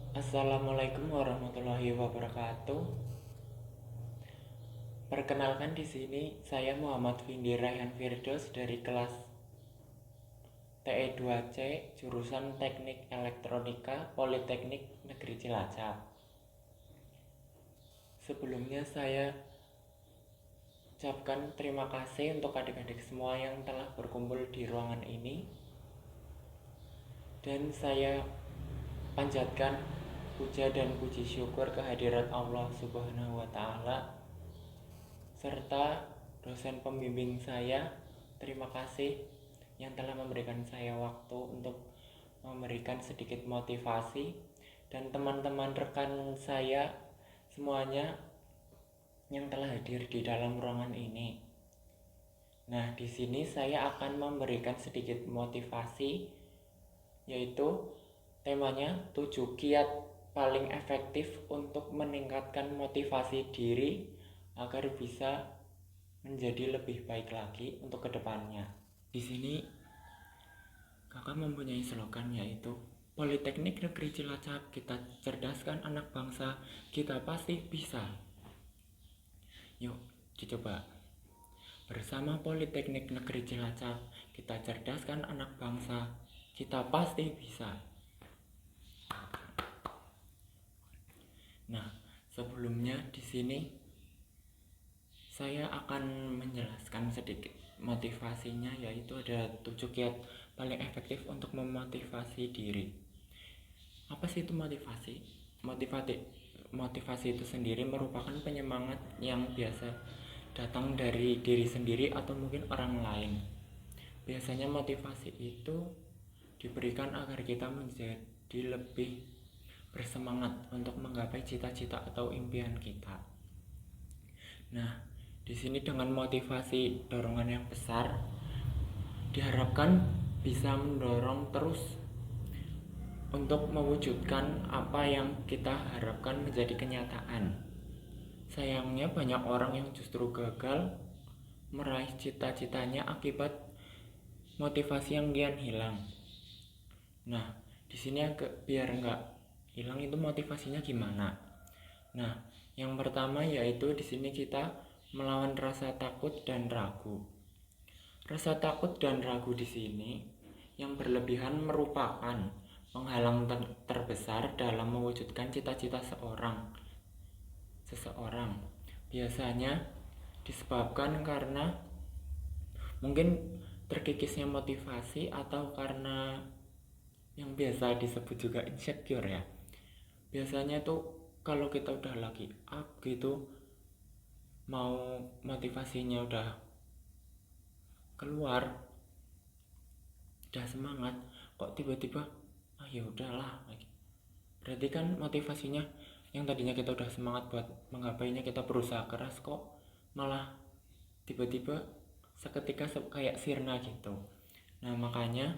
Assalamualaikum warahmatullahi wabarakatuh. Perkenalkan di sini saya Muhammad Vindi Rayhan Firdaus dari kelas TE2C jurusan Teknik Elektronika Politeknik Negeri Cilacap. Sebelumnya saya ucapkan terima kasih untuk adik-adik semua yang telah berkumpul di ruangan ini, dan saya panjatkan puja dan puji syukur kehadirat Allah Subhanahu wa taala serta dosen pembimbing saya. Terima kasih yang telah memberikan saya waktu untuk memberikan sedikit motivasi, dan teman-teman rekan saya semuanya yang telah hadir di dalam ruangan ini. Nah, di sini saya akan memberikan sedikit motivasi, yaitu temanya 7 kiat paling efektif untuk meningkatkan motivasi diri agar bisa menjadi lebih baik lagi untuk kedepannya. Di sini kakak mempunyai slogan, yaitu Politeknik Negeri Cilacap, kita cerdaskan anak bangsa, kita pasti bisa. Yuk dicoba. Bersama Politeknik Negeri Cilacap, kita cerdaskan anak bangsa, kita pasti bisa. Nah, sebelumnya di sini saya akan menjelaskan sedikit motivasinya, yaitu ada 7 kiat paling efektif untuk memotivasi diri. Apa sih itu motivasi? Motivasi itu sendiri merupakan penyemangat yang biasa datang dari diri sendiri atau mungkin orang lain. Biasanya motivasi itu diberikan agar kita menjadi lebih bersemangat untuk menggapai cita-cita atau impian kita. Nah, di sini dengan motivasi dorongan yang besar diharapkan bisa mendorong terus untuk mewujudkan apa yang kita harapkan menjadi kenyataan. Sayangnya banyak orang yang justru gagal meraih cita-citanya akibat motivasi yang kian hilang. Nah, di sini biar nggak hilang itu motivasinya gimana? Nah, yang pertama yaitu di sini kita melawan rasa takut dan ragu. Rasa takut dan ragu di sini yang berlebihan merupakan penghalang terbesar dalam mewujudkan cita-cita seseorang. Biasanya disebabkan karena mungkin terkikisnya motivasi atau karena yang biasa disebut juga insecure ya. Biasanya tuh kalau kita udah lagi up gitu, mau motivasinya udah keluar, udah semangat, kok tiba-tiba ya udahlah. Berarti kan motivasinya yang tadinya kita udah semangat buat menggapainya, kita berusaha keras, kok malah tiba-tiba seketika kayak sirna gitu. Nah, makanya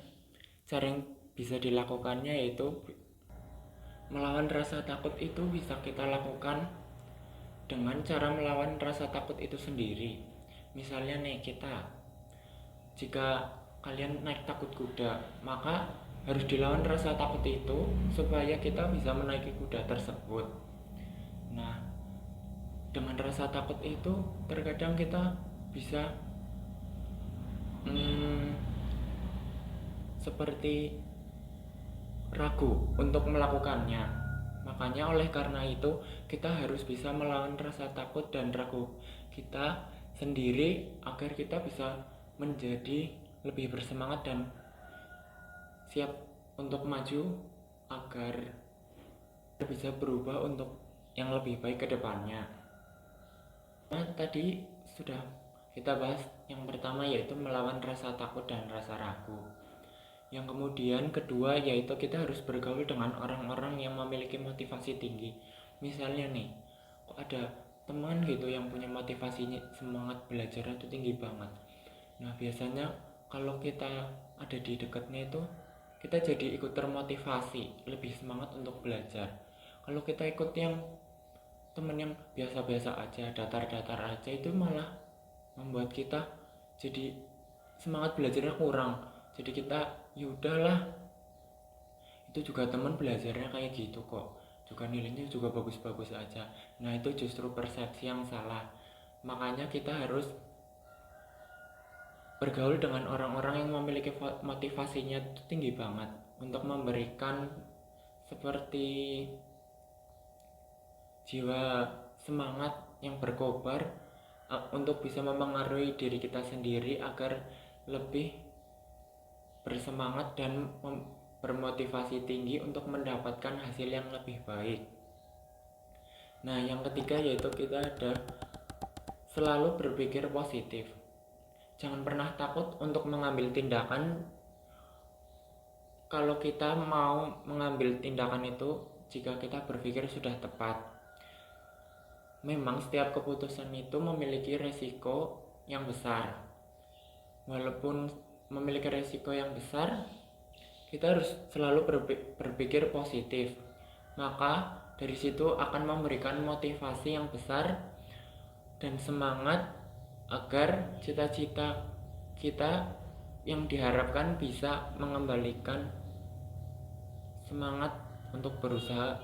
cara yang bisa dilakukannya yaitu melawan rasa takut. Itu bisa kita lakukan dengan cara melawan rasa takut itu sendiri. Misalnya nih, jika kalian naik takut kuda, maka harus dilawan rasa takut itu supaya kita bisa menaiki kuda tersebut. Nah, dengan rasa takut itu terkadang kita bisa seperti ragu untuk melakukannya. Makanya oleh karena itu kita harus bisa melawan rasa takut dan ragu kita sendiri agar kita bisa menjadi lebih bersemangat dan siap untuk maju agar bisa berubah untuk yang lebih baik ke depannya. Nah, tadi sudah kita bahas yang pertama yaitu melawan rasa takut dan rasa ragu. Yang kemudian kedua yaitu kita harus bergaul dengan orang-orang yang memiliki motivasi tinggi. Misalnya nih, kok ada teman gitu yang punya motivasinya semangat belajar itu tinggi banget. Nah, biasanya kalau kita ada di dekatnya itu kita jadi ikut termotivasi, lebih semangat untuk belajar. Kalau kita ikut yang teman yang biasa-biasa aja, datar-datar aja, itu malah membuat kita jadi semangat belajarnya kurang. Jadi kita ya udahlah, itu juga teman belajarnya kayak gitu kok, juga nilainya juga bagus-bagus aja. Nah itu justru persepsi yang salah. Makanya kita harus bergaul dengan orang-orang yang memiliki motivasinya tinggi banget untuk memberikan seperti jiwa semangat yang berkobar untuk bisa mempengaruhi diri kita sendiri agar lebih bersemangat dan bermotivasi tinggi untuk mendapatkan hasil yang lebih baik. Nah, yang ketiga yaitu kita ada selalu berpikir positif. Jangan pernah takut untuk mengambil tindakan kalau kita mau mengambil tindakan itu jika kita berpikir sudah tepat. Memang setiap keputusan itu memiliki resiko yang besar. Walaupun memiliki resiko yang besar, kita harus selalu berpikir positif. Maka dari situ akan memberikan motivasi yang besar dan semangat agar cita-cita kita yang diharapkan bisa mengembalikan semangat untuk berusaha.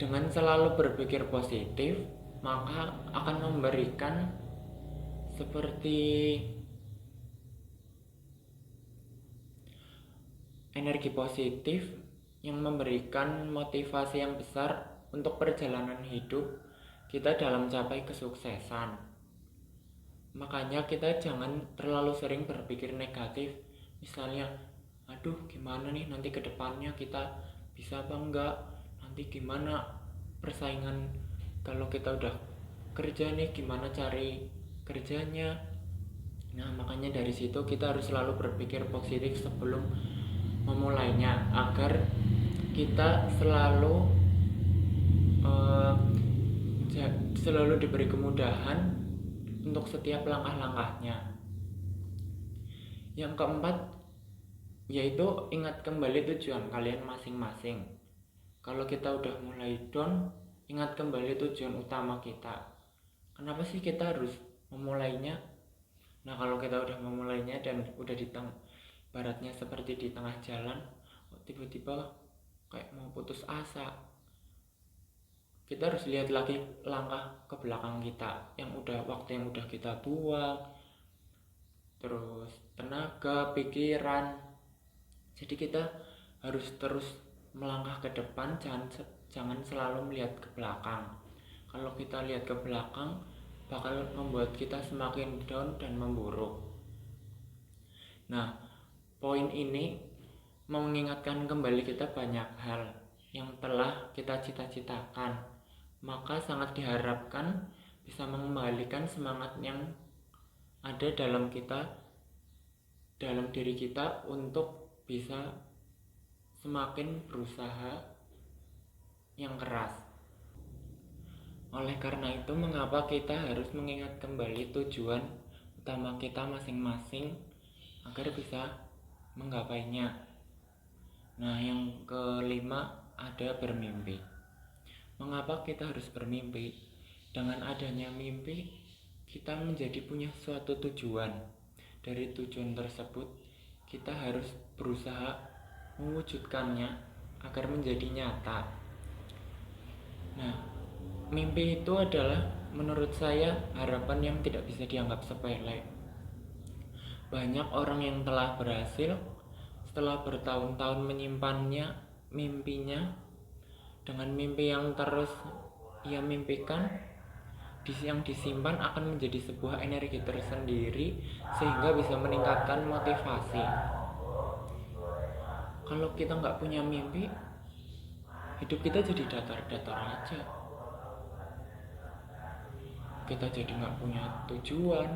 Dengan selalu berpikir positif, maka akan memberikan seperti energi positif yang memberikan motivasi yang besar untuk perjalanan hidup kita dalam capai kesuksesan. Makanya kita jangan terlalu sering berpikir negatif. Misalnya, aduh gimana nih nanti ke depannya kita bisa apa enggak, nanti gimana persaingan kalau kita udah kerja nih, gimana cari kerjanya. Nah makanya dari situ kita harus selalu berpikir positif sebelum memulainya agar kita selalu diberi kemudahan untuk setiap langkah-langkahnya. Yang keempat yaitu ingat kembali tujuan kalian masing-masing. Kalau kita udah mulai down, ingat kembali tujuan utama kita. Kenapa sih kita harus memulainya? Nah kalau kita udah memulainya dan udah di baratnya seperti di tengah jalan, tiba-tiba kayak mau putus asa, kita harus lihat lagi langkah ke belakang kita yang waktu yang udah kita buang, terus tenaga, pikiran. Jadi kita harus terus melangkah ke depan, jangan selalu melihat ke belakang. Kalau kita lihat ke belakang bakal membuat kita semakin down dan memburuk. Nah, poin ini mengingatkan kembali kita banyak hal yang telah kita cita-citakan. Maka sangat diharapkan bisa mengembalikan semangat yang ada dalam diri kita untuk bisa semakin berusaha yang keras. Oleh karena itu, mengapa kita harus mengingat kembali tujuan utama kita masing-masing agar bisa menggapainya. Nah, yang kelima ada bermimpi. Mengapa kita harus bermimpi? Dengan adanya mimpi, kita menjadi punya suatu tujuan. Dari tujuan tersebut, kita harus berusaha mewujudkannya agar menjadi nyata. Nah, mimpi itu adalah menurut saya harapan yang tidak bisa dianggap sepele. Banyak orang yang telah berhasil setelah bertahun-tahun menyimpannya mimpinya. Dengan mimpi yang terus ia mimpikan, yang disimpan akan menjadi sebuah energi tersendiri sehingga bisa meningkatkan motivasi. Kalau kita nggak punya mimpi, hidup kita jadi datar-datar aja. Kita jadi nggak punya tujuan,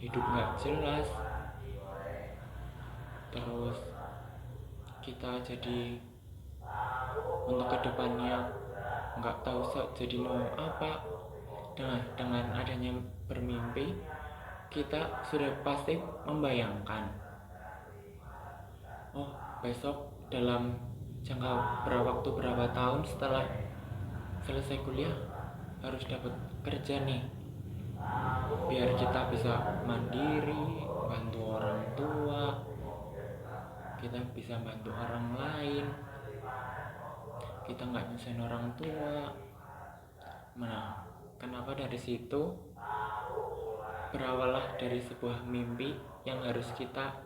hidup nggak jelas, terus kita jadi untuk kedepannya nggak tahu jadi mau apa. Nah, dengan adanya bermimpi, kita sudah pasti membayangkan, oh besok dalam jangka berapa tahun setelah selesai kuliah harus dapat kerja nih, biar kita bisa mandiri, bantu orang tua, kita bisa bantu orang lain. kita nggak nyusahin orang tua. Nah, kenapa dari situ berawallah dari sebuah mimpi yang harus kita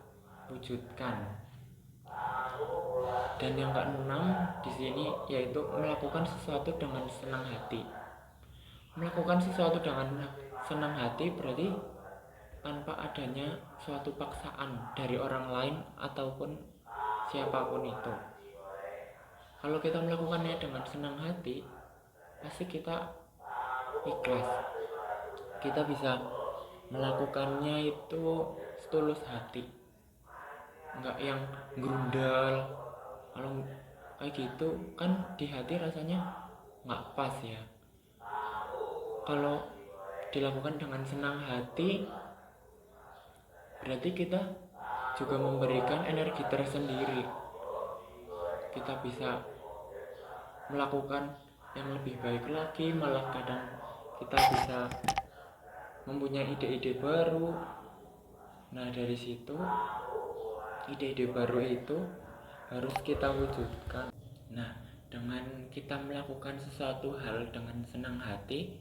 wujudkan. Dan yang keenam di sini yaitu melakukan sesuatu dengan senang hati. Melakukan sesuatu dengan senang hati berarti tanpa adanya suatu paksaan dari orang lain ataupun siapapun itu. Kalau kita melakukannya dengan senang hati, pasti kita ikhlas. Kita bisa melakukannya itu setulus hati, nggak yang grundal. Kalau kayak gitu kan di hati rasanya nggak pas ya. Kalau dilakukan dengan senang hati, berarti kita juga memberikan energi tersendiri. Kita bisa melakukan yang lebih baik lagi, malah kadang kita bisa mempunyai ide-ide baru. Nah, dari situ ide-ide baru itu harus kita wujudkan. Nah, dengan kita melakukan sesuatu hal dengan senang hati,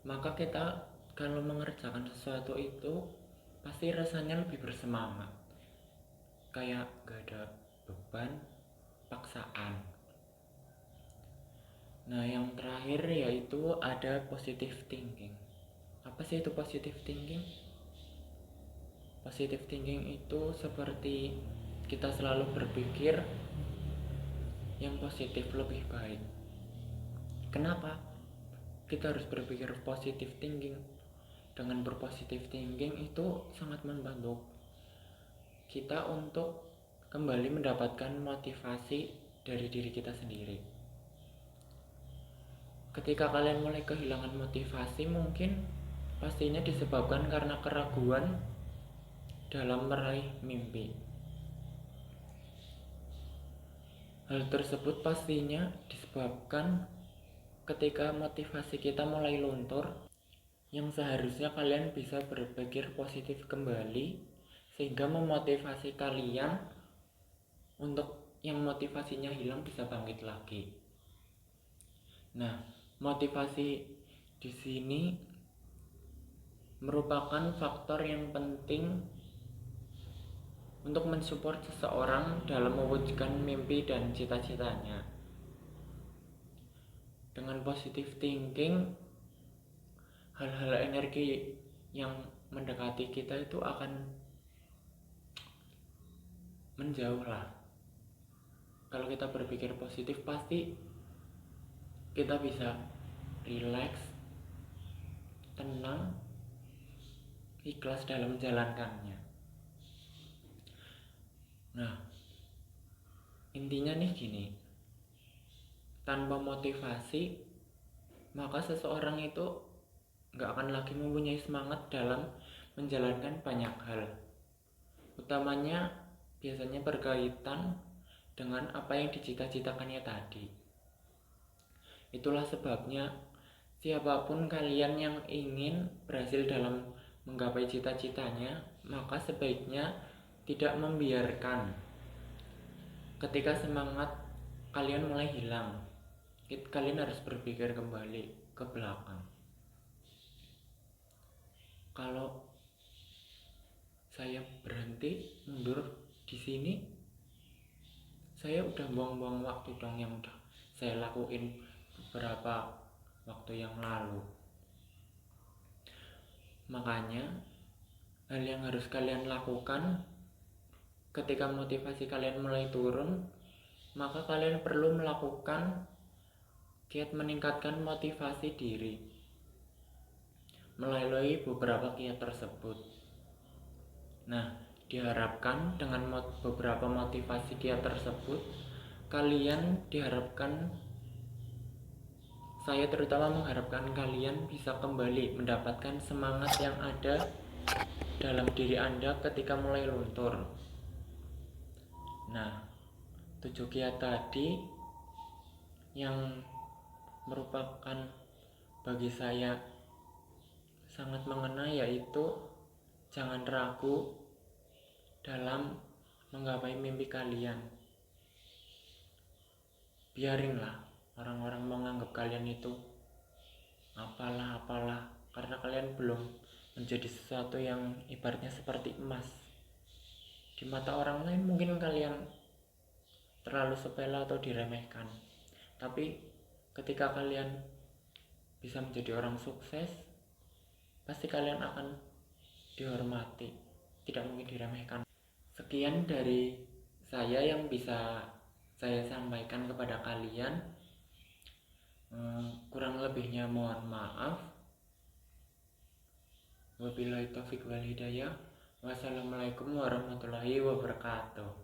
maka kita kalau mengerjakan sesuatu itu pasti rasanya lebih bersemangat, kayak gak ada beban paksaan. Nah, yang terakhir yaitu ada positive thinking. Apa sih itu positive thinking? Positive thinking itu seperti kita selalu berpikir yang positif lebih baik. Kenapa kita harus berpikir positive thinking? Dengan berpositive thinking itu sangat membantu kita untuk kembali mendapatkan motivasi dari diri kita sendiri. Ketika kalian mulai kehilangan motivasi, mungkin pastinya disebabkan karena keraguan dalam meraih mimpi. Hal tersebut pastinya disebabkan ketika motivasi kita mulai luntur, yang seharusnya kalian bisa berpikir positif kembali sehingga memotivasi kalian untuk yang motivasinya hilang bisa bangkit lagi. Nah, motivasi di sini merupakan faktor yang penting untuk mensupport seseorang dalam mewujudkan mimpi dan cita-citanya. Dengan positive thinking, hal-hal energi yang mendekati kita itu akan menjauh lah. Kalau kita berpikir positif, pasti kita bisa rileks, tenang, ikhlas dalam menjalankannya. Nah, intinya nih gini, tanpa motivasi maka seseorang itu gak akan lagi mempunyai semangat dalam menjalankan banyak hal, utamanya biasanya berkaitan dengan apa yang dicita-citakannya tadi. Itulah sebabnya siapapun kalian yang ingin berhasil dalam menggapai cita-citanya, maka sebaiknya tidak membiarkan ketika semangat kalian mulai hilang. Kalian harus berpikir kembali ke belakang. Kalau saya berhenti mundur di sini, saya udah buang-buang waktu dong yang udah saya lakuin beberapa waktu yang lalu. Makanya hal yang harus kalian lakukan ketika motivasi kalian mulai turun, maka kalian perlu melakukan kiat meningkatkan motivasi diri melalui beberapa kiat tersebut. Nah, diharapkan dengan beberapa motivasi kiat tersebut, kalian diharapkan, saya terutama mengharapkan kalian bisa kembali mendapatkan semangat yang ada dalam diri Anda ketika mulai luntur. Nah, 7 kiat tadi yang merupakan bagi saya sangat mengena, yaitu jangan ragu dalam menggapai mimpi kalian. Biarinlah orang-orang mau nganggap kalian itu apalah karena kalian belum menjadi sesuatu yang ibaratnya seperti emas. Di mata orang lain mungkin kalian terlalu sepele atau diremehkan, tapi ketika kalian bisa menjadi orang sukses, pasti kalian akan dihormati, tidak mungkin diremehkan. Sekian dari saya yang bisa saya sampaikan kepada kalian. Kurang lebihnya mohon maaf. Wabillahi taufiq wal hidayah. Wassalamualaikum warahmatullahi wabarakatuh.